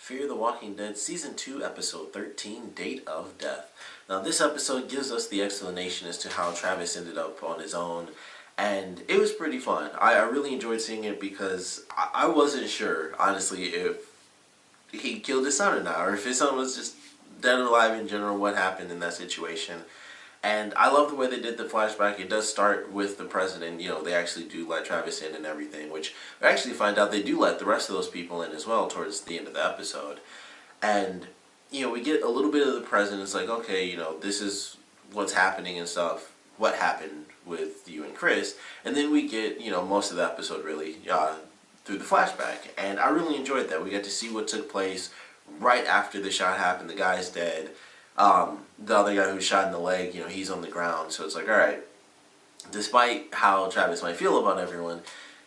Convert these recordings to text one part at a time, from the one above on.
Fear the Walking Dead Season 2, Episode 13, Date of Death. Now, this episode gives us the explanation as to how Travis ended up on his own, and it was pretty fun. I really enjoyed seeing it because I wasn't sure, honestly, if he killed his son or not, or if his son was just dead or alive in general, what happened in that situation. And I love the way they did the flashback. It does start with the president. You know, they actually do let Travis in and everything, which we actually find out they do let the rest of those people in as well towards the end of the episode. And, you know, we get a little bit of the president. It's like, okay, you know, this is what's happening and stuff. What happened with you and Chris. And then we get, you know, most of the episode really through the flashback. And I really enjoyed that. We got to see what took place right after the shot happened. The guy's dead. The other guy who was shot in the leg, you know, he's on the ground. So it's like, alright, despite how Travis might feel about everyone,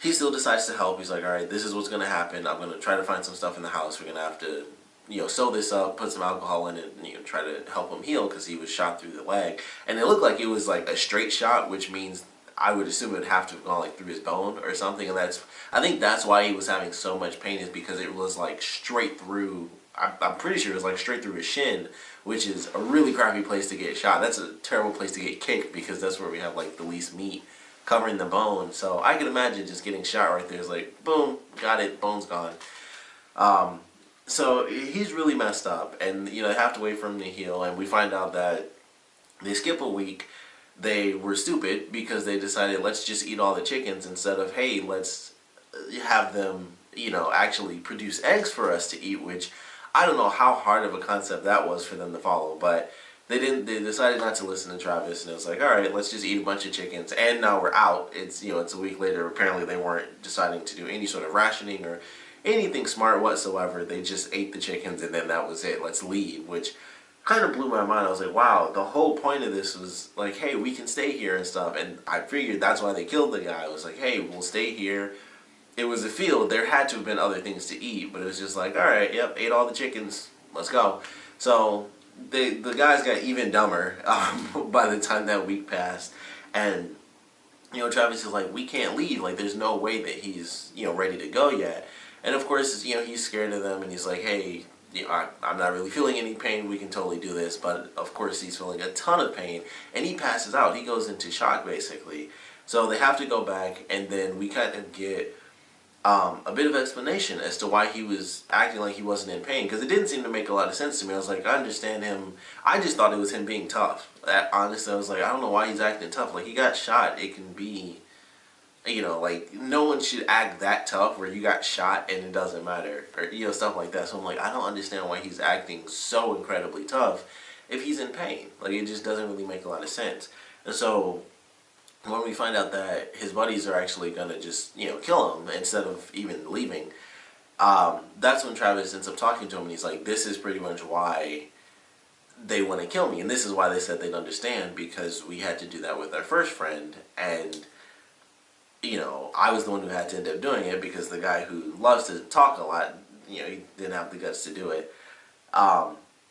he still decides to help. He's like, alright, this is what's going to happen. I'm going to try to find some stuff in the house. We're going to have to, you know, sew this up, put some alcohol in it, and, you know, try to help him heal because he was shot through the leg. And it looked like it was like a straight shot, which means I would assume it would have to have gone like through his bone or something. And I think that's why he was having so much pain, is because it was like straight through. I'm pretty sure it was like straight through his shin, which is a really crappy place to get shot. That's a terrible place to get kicked because that's where we have like the least meat covering the bone. So I can imagine just getting shot right there. It's like, boom, got it, bone's gone. So he's really messed up, and you know, they have to wait for him to heal. And we find out that they skip a week. They were stupid because they decided, let's just eat all the chickens instead of, hey, let's have them, you know, actually produce eggs for us to eat, which I don't know how hard of a concept that was for them to follow, but they didn't. They decided not to listen to Travis, and it was like, all right, let's just eat a bunch of chickens, and now we're out. It's, you know, it's a week later. Apparently, they weren't deciding to do any sort of rationing or anything smart whatsoever. They just ate the chickens, and then that was it. Let's leave, which kind of blew my mind. I was like, wow, the whole point of this was like, hey, we can stay here and stuff, and I figured that's why they killed the guy. I was like, hey, we'll stay here. It was a field. There had to have been other things to eat, but it was just like, all right, yep, ate all the chickens. Let's go. So the guys got even dumber by the time that week passed, and you know, Travis is like, we can't leave. Like, there's no way that he's, you know, ready to go yet. And of course, you know, he's scared of them, and he's like, hey, you know, I'm not really feeling any pain. We can totally do this. But of course, he's feeling a ton of pain, and he passes out. He goes into shock basically. So they have to go back, and then we kind of get a bit of explanation as to why he was acting like he wasn't in pain, because it didn't seem to make a lot of sense to me. I was like, I understand him. I just thought it was him being tough. Honestly, I was like, I don't know why he's acting tough. Like, he got shot. It can be, you know, like, no one should act that tough where you got shot and it doesn't matter, or, you know, stuff like that. So I'm like, I don't understand why he's acting so incredibly tough if he's in pain. Like, it just doesn't really make a lot of sense. And so when we find out that his buddies are actually going to just, you know, kill him instead of even leaving, that's when Travis ends up talking to him, and he's like, this is pretty much why they want to kill me, and this is why they said they'd understand, because we had to do that with our first friend, and, you know, I was the one who had to end up doing it because the guy who loves to talk a lot, you know, he didn't have the guts to do it.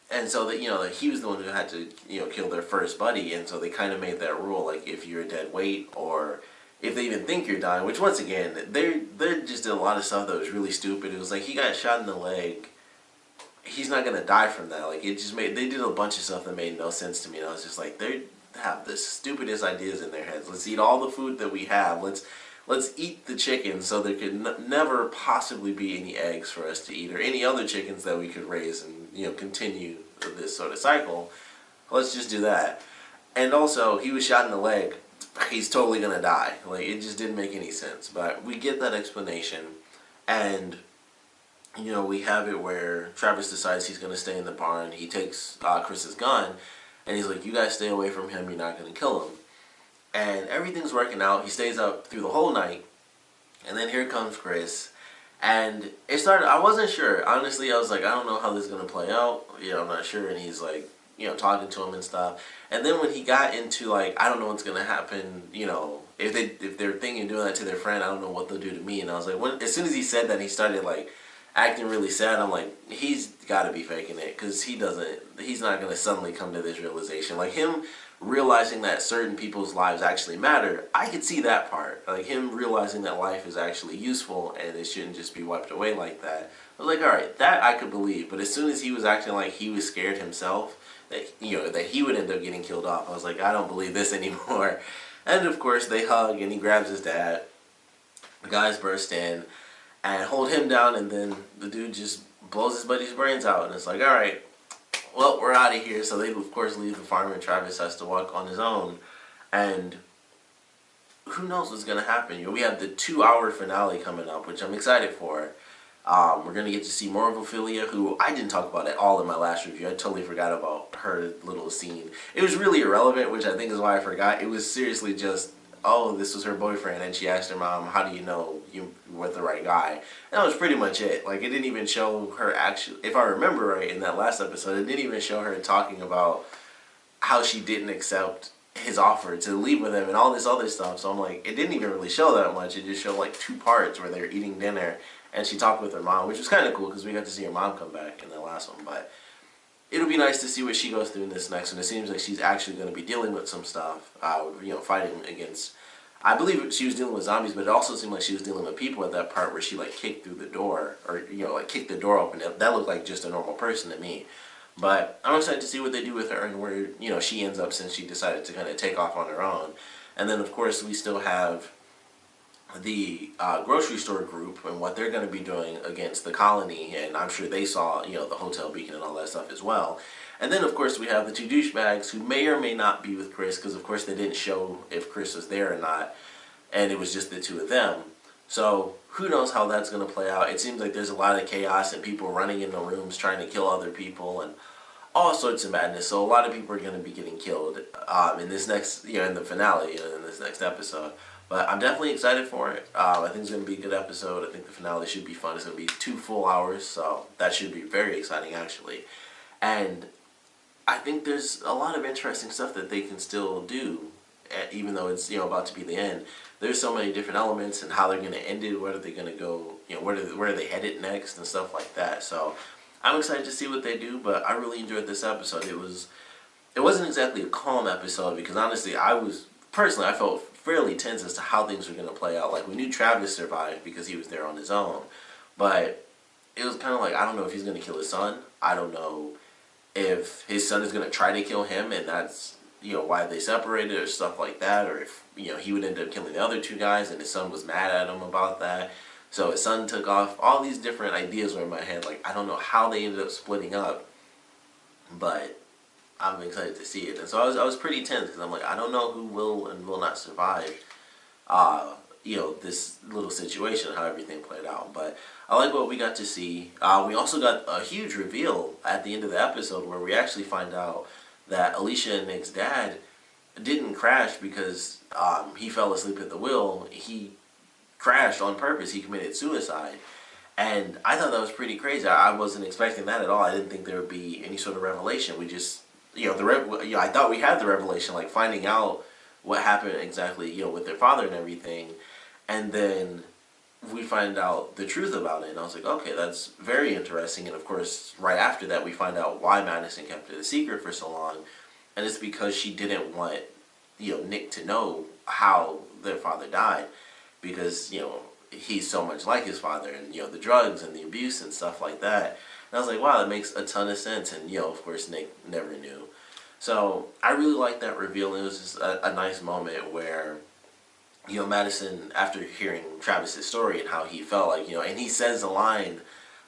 And so that, you know, he was the one who had to, you know, kill their first buddy, and so they kind of made that rule, like, if you're a dead weight, or if they even think you're dying, which once again, they just did a lot of stuff that was really stupid. It was like, he got shot in the leg. He's not gonna die from that. Like, it just they did a bunch of stuff that made no sense to me, and I was just like, they have the stupidest ideas in their heads. Let's eat all the food that we have. Let's eat the chickens so there could never possibly be any eggs for us to eat, or any other chickens that we could raise and, you know, continue this sort of cycle. Let's just do that. And also, he was shot in the leg. He's totally gonna die. Like, it just didn't make any sense. But we get that explanation, and, you know, we have it where Travis decides he's gonna stay in the barn. He takes Chris's gun, and he's like, you guys stay away from him. You're not gonna kill him. And everything's working out. He stays up through the whole night. And then here comes Chris. And it started, I wasn't sure. Honestly, I was like, I don't know how this is going to play out. You know, I'm not sure. And he's like, you know, talking to him and stuff. And then when he got into, like, I don't know what's going to happen, you know, if they're thinking of doing that to their friend, I don't know what they'll do to me. And I was like, as soon as he said that, he started, like, acting really sad. I'm like, he's got to be faking it, because he's not going to suddenly come to this realization. Like, him realizing that certain people's lives actually matter, I could see that part. Like, him realizing that life is actually useful and it shouldn't just be wiped away like that. I was like, alright, that I could believe. But as soon as he was acting like he was scared himself, that, that he would end up getting killed off, I was like, I don't believe this anymore. And of course, they hug and he grabs his dad. The guys burst in and hold him down, and then the dude just blows his buddy's brains out. And it's like, alright, well, we're out of here. So they, of course, leave the farm, and Travis has to walk on his own. And who knows what's going to happen. We have the 2-hour finale coming up, which I'm excited for. We're going to get to see more of Ophelia, who I didn't talk about at all in my last review. I totally forgot about her little scene. It was really irrelevant, which I think is why I forgot. It was seriously just, oh, this was her boyfriend, and she asked her mom, how do you know you were the right guy? And that was pretty much it. Like, it didn't even show her actually, if I remember right, in that last episode, it didn't even show her talking about how she didn't accept his offer to leave with him and all this other stuff. So I'm like, it didn't even really show that much. It just showed like 2 parts where they're eating dinner and she talked with her mom, which was kind of cool because we got to see her mom come back in the last one. But it'll be nice to see what she goes through in this next one. It seems like she's actually going to be dealing with some stuff, fighting against, I believe she was dealing with zombies, but it also seemed like she was dealing with people at that part where she like kicked through the door, or like kicked the door open. That looked like just a normal person to me. But I'm excited to see what they do with her and where she ends up, since she decided to kind of take off on her own. And then of course we still have the grocery store group and what they're going to be doing against the colony, and I'm sure they saw the hotel beacon and all that stuff as well. And then of course we have the 2 douchebags who may or may not be with Chris, because of course they didn't show if Chris was there or not, and it was just the 2 of them. So who knows how that's going to play out. It seems like there's a lot of chaos and people running into rooms trying to kill other people and all sorts of madness. So a lot of people are going to be getting killed in this next, in the finale, in this next episode. But I'm definitely excited for it. I think it's going to be a good episode. I think the finale should be fun. It's going to be 2 full hours, so that should be very exciting, actually. And I think there's a lot of interesting stuff that they can still do, even though it's about to be the end. There's so many different elements and how they're going to end it. Where are they going to go? Where are they headed next and stuff like that. So I'm excited to see what they do. But I really enjoyed this episode. It wasn't exactly a calm episode, because honestly, I felt fairly tense as to how things were going to play out. Like, we knew Travis survived because he was there on his own, but it was kind of like, I don't know if he's going to kill his son. I don't know if his son is going to try to kill him, and that's why they separated or stuff like that, or if he would end up killing the other 2 guys and his son was mad at him about that, so his son took off. All these different ideas were in my head. Like, I don't know how they ended up splitting up, but I'm excited to see it. And so I was pretty tense, because I'm like, I don't know who will and will not survive this little situation, how everything played out. But I like what we got to see. We also got a huge reveal at the end of the episode, where we actually find out that Alicia and Nick's dad didn't crash because he fell asleep at the wheel. He crashed on purpose. He committed suicide. And I thought that was pretty crazy. I wasn't expecting that at all. I didn't think there would be any sort of revelation. We just, I thought we had the revelation, like finding out what happened exactly, with their father and everything. And then we find out the truth about it. And I was like, okay, that's very interesting. And of course, right after that, we find out why Madison kept it a secret for so long. And it's because she didn't want, Nick to know how their father died. Because, he's so much like his father, and the drugs and the abuse and stuff like that. And I was like, wow, that makes a ton of sense. And of course Nick never knew. So I really liked that reveal. It was just a nice moment where Madison, after hearing Travis's story and how he felt, like, and he says the line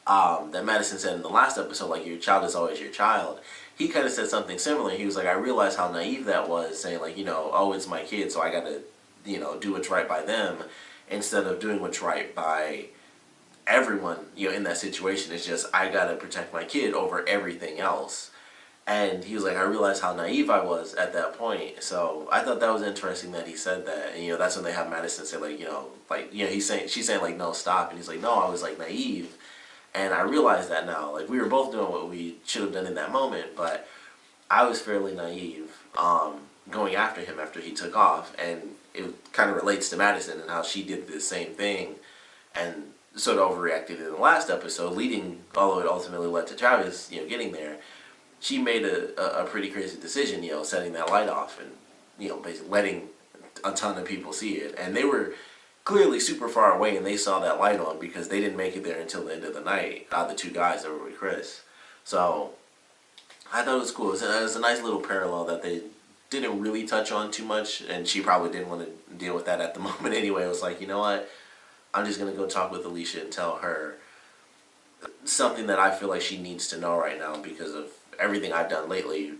that Madison said in the last episode, like, your child is always your child. He kind of said something similar. He was like, I realized how naive that was, saying like, oh, it's my kid, so I gotta do what's right by them, instead of doing what's right by everyone, in that situation. It's just, I gotta protect my kid over everything else. And he was like, I realized how naive I was at that point. So I thought that was interesting that he said that. And, that's when they have Madison say, like, she's saying like, no, stop. And he's like, no, I was like naive. And I realized that now. Like, we were both doing what we should have done in that moment, but I was fairly naive going after him after he took off. And it kind of relates to Madison and how she did the same thing. And sort of overreacted in the last episode, leading, although it ultimately led to Travis, getting there. She made a pretty crazy decision, setting that light off and, basically letting a ton of people see it. And they were clearly super far away and they saw that light on because they didn't make it there until the end of the night, the two guys that were with Chris. So I thought it was cool. It was a nice little parallel that they didn't really touch on too much, and she probably didn't want to deal with that at the moment anyway. It was like, you know what, I'm just going to go talk with Alicia and tell her something that I feel like she needs to know right now because of everything I've done lately,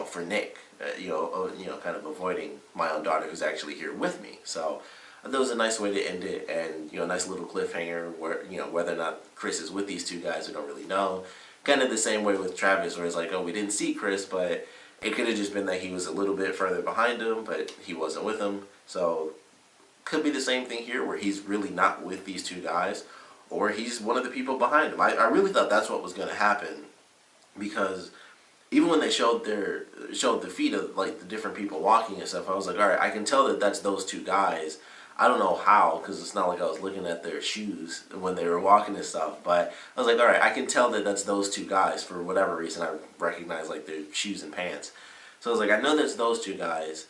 for Nick, kind of avoiding my own daughter who's actually here with me. So that was a nice way to end it, and, a nice little cliffhanger where, whether or not Chris is with these two guys, we don't really know. Kind of the same way with Travis, where it's like, oh, we didn't see Chris, but it could have just been that he was a little bit further behind him, but he wasn't with him. So could be the same thing here, where he's really not with these two guys, or he's one of the people behind him. I really thought that's what was going to happen, because even when they showed the feet of like the different people walking and stuff, I was like, all right, I can tell that that's those two guys. I don't know how, because it's not like I was looking at their shoes when they were walking and stuff, but I was like, all right, I can tell that that's those two guys for whatever reason. I recognize like their shoes and pants. So I was like, I know that's those two guys,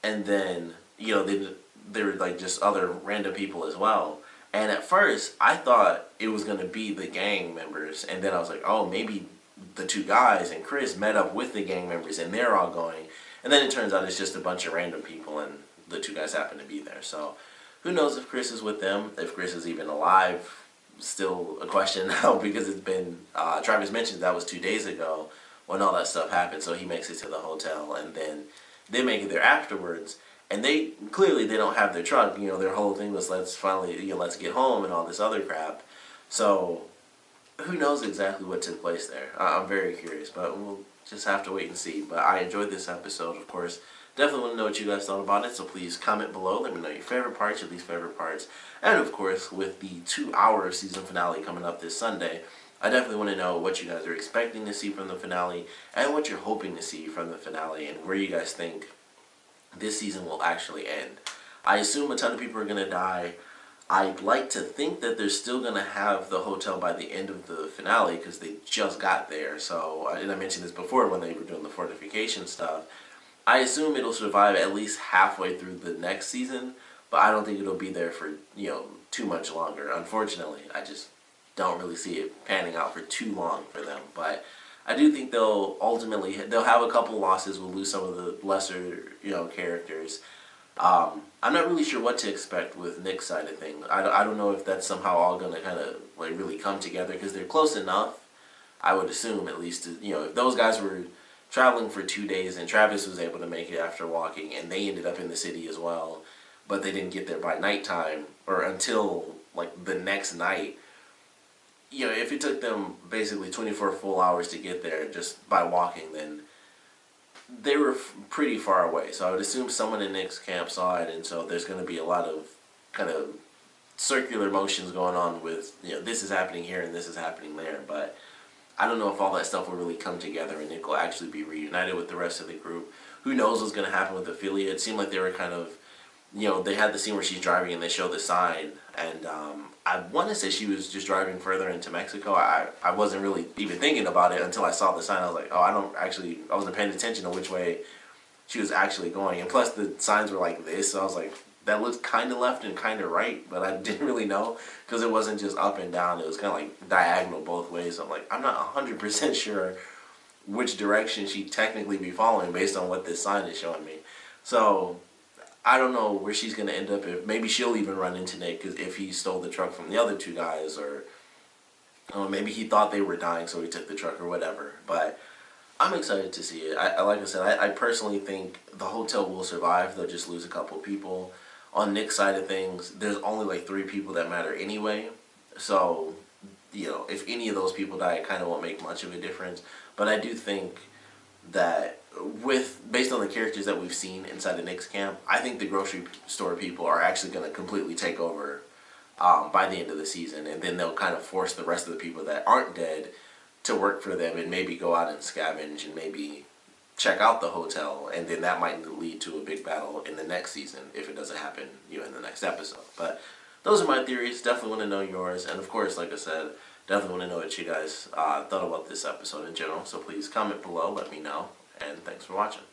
and then, they were like just other random people as well. And at first, I thought it was going to be the gang members, and then I was like, oh, maybe the two guys and Chris met up with the gang members and they're all going. And then it turns out it's just a bunch of random people and the two guys happen to be there. So who knows if Chris is with them, if Chris is even alive, still a question now because it's been, Travis mentioned that was 2 days ago when all that stuff happened. So he makes it to the hotel and then they make it there afterwards. And they don't have their truck. Their whole thing was let's get home and all this other crap. So who knows exactly what took place there. I'm very curious, but we'll just have to wait and see. But I enjoyed this episode, of course. Definitely want to know what you guys thought about it, so please comment below. Let me know your favorite parts, your least favorite parts. And of course, with the 2-hour season finale coming up this Sunday, I definitely want to know what you guys are expecting to see from the finale and what you're hoping to see from the finale and where you guys think this season will actually end. I assume a ton of people are going to die. I'd like to think that they're still going to have the hotel by the end of the finale because they just got there. So, and I mentioned this before when they were doing the fortification stuff. I assume it'll survive at least halfway through the next season, but I don't think it'll be there for, too much longer. Unfortunately, I just don't really see it panning out for too long for them. But I do think they'll have a couple losses. We'll lose some of the lesser, characters. I'm not really sure what to expect with Nick's side of things. I don't know if that's somehow all going to kind of like really come together because they're close enough, I would assume at least, if those guys were traveling for 2 days and Travis was able to make it after walking and they ended up in the city as well, but they didn't get there by nighttime or until like the next night. If it took them basically 24 full hours to get there just by walking, then they were pretty far away. So I would assume someone in Nick's camp saw it, and so there's going to be a lot of kind of circular motions going on with, this is happening here and this is happening there. But I don't know if all that stuff will really come together and Nick will actually be reunited with the rest of the group. Who knows what's going to happen with Ophelia? It seemed like they were kind of, they had the scene where she's driving and they show the sign, and I want to say she was just driving further into Mexico. I wasn't really even thinking about it until I saw the sign. I was like, oh, I wasn't paying attention to which way she was actually going. And plus the signs were like this, so I was like, that looks kind of left and kind of right, but I didn't really know because it wasn't just up and down. It was kind of like diagonal both ways. So I'm like, I'm not 100% sure which direction she'd technically be following based on what this sign is showing me. So I don't know where she's going to end up. If maybe she'll even run into Nick if he stole the truck from the other two guys, or maybe he thought they were dying so he took the truck or whatever. But I'm excited to see it. Like I said, I personally think the hotel will survive. They'll just lose a couple of people. On Nick's side of things, there's only like 3 people that matter anyway. So, if any of those people die, it kind of won't make much of a difference. But I do think that based on the characters that we've seen inside of Nick's camp, I think the grocery store people are actually going to completely take over by the end of the season, and then they'll kind of force the rest of the people that aren't dead to work for them and maybe go out and scavenge and maybe check out the hotel, and then that might lead to a big battle in the next season if it doesn't happen in the next episode. But those are my theories. Definitely want to know yours. And of course, like I said, definitely want to know what you guys thought about this episode in general. So please comment below, let me know. And thanks for watching.